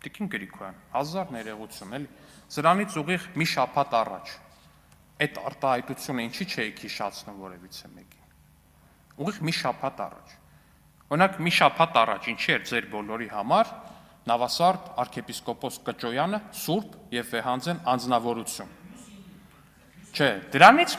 Տիկին Գրիգորյան, 1000 ներողություն, էլի։ Սրանից ուղիղ մի շաբաթ առաջ այդ արտահայտությունը ինչի չէիք հիշացնում որևիցե մեկին։ Ուղիղ մի շաբաթ առաջ։ Օրինակ մի շաբաթ առաջ ինչի էր ձեր բոլորի համար Նավասարդ arczepiskopos Կճոյանը սուրբ եւ վեհանձն անձնավորություն։ Չէ, դրանից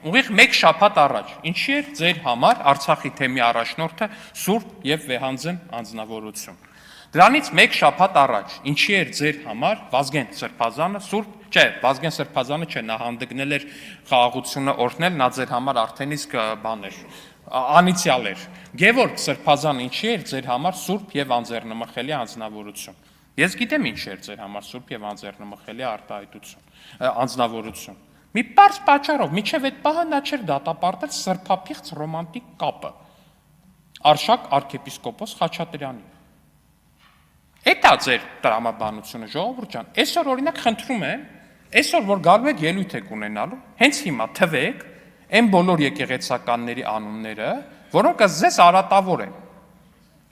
ուղիղ մեկ շաբաթ առաջ ինչի էր ձեր համար Արցախի թեմի առաջնորդը սուրբ եւ վեհանձն անձնավորություն։ Դրանից մեկ շաբաթ առաջ ինչի էր ձեր համար Վազգեն Սրբազանը սուրբ, չէ, Վազգեն Սրբազանը չէ, նա հանդգնել էր խաղաղությունը օրհնել, նա ձեր համար արդեն իսկ բան էր, անիցիալ էր։ Գևորգ Սրբազանը ինչի էր ձեր համար սուրբ եւ անձեռնմխելի անձնավորություն։ Ես գիտեմ ինչ էր ձեր համար սուրբ եւ անձեռնմխելի արտահայտություն, անձնավորություն։ Մի պարզ պատճառով, միջև այդ պահը նա չէր դատապարտել սրբափիղծ ռոմանտիկ կապը Արշակ arczepiskopos Խաչատրյանի։ Էդ է ձեր տրամաբանությունը, ժողովուրդ ջան։ Այսօր օրինակ խնդրում եմ, այսօր որ գալու եք ելույթ եք ունենալու, հենց հիմա թվեք այն բոլոր եկեղեցականների անունները, որոնք ձեզ արատավոր են։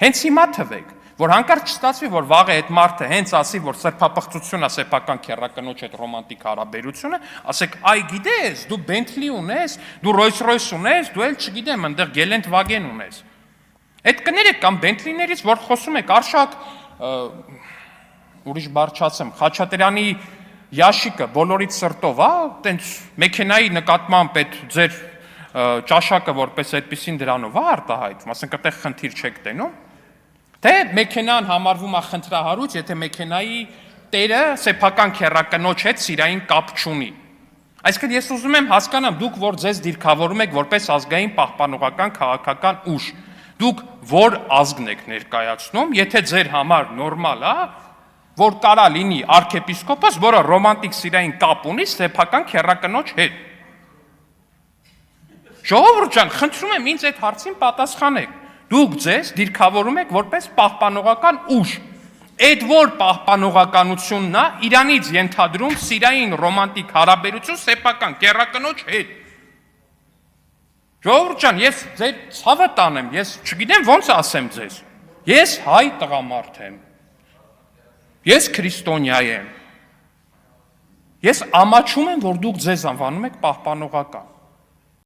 Հենց հիմա թվեք, որ հանկարծ չստացվի, որ վաղը այդ մարդը հենց ասի, որ սրբապղծությունն է սեփական քերականոջ այդ ռոմանտիկ հարաբերությունը, ասեք, այ գիտես, դու Bentley ունես, դու Rolls-Royce ունես, դու էլ չգիտեմ, այնտեղ Geländewagen ունես։ Այդ կներեք կամ Bentley-ներից, որ խոսում եք, Արշակ ուրիշ բառ չասեմ, Խաչատրյանի Ящիկը բոլորից սրտով, տենց մեքենայի նկատմամբ այդ ձեր ճաշակը որպես այդպեսին դրանով արտահայտվում, ասենք այդտեղ խնդիր չեք տենում։ Թե մեքենան համարվում է խնդրահարույց, եթե մեքենայի տերը սեփական քերակնոջ հետ սիրային կապ չունի։ Այսինքն ես ուզում եմ հասկանամ, դուք որ ձեզ դիրքավորում եք որպես ազգային պահպանողական քաղաքական ուժ, դուք որ ազգն եք ներկայացնում, եթե ձեր համար նորմալ է, որ կարա լինի arczepiskopos, որը ռոմանտիկ սիրային կապ ունի սեփական քերակնոջ հետ։ Ժողովուրդ ջան, խնդրում եմ ինձ այդ հարցին պատասխանեք։ Դուք ձեզ դիրքավորում եք որպես պահպանողական ուժ։ Այդ որ պահպանողականությունն է, իրանից ենթադրում սիրային ռոմանտիկ հարաբերություն սեփական քերակնոջ հետ։ Ժողովուրդ ջան, ես ձեր ցավը տանեմ, ես չգիտեմ ոնց ասեմ ձեզ։ Ես հայ տղամարդ եմ։ Ես քրիստոնյա եմ։ Ես ամաչում եմ, որ դուք ձեզ անվանում եք պահպանողական։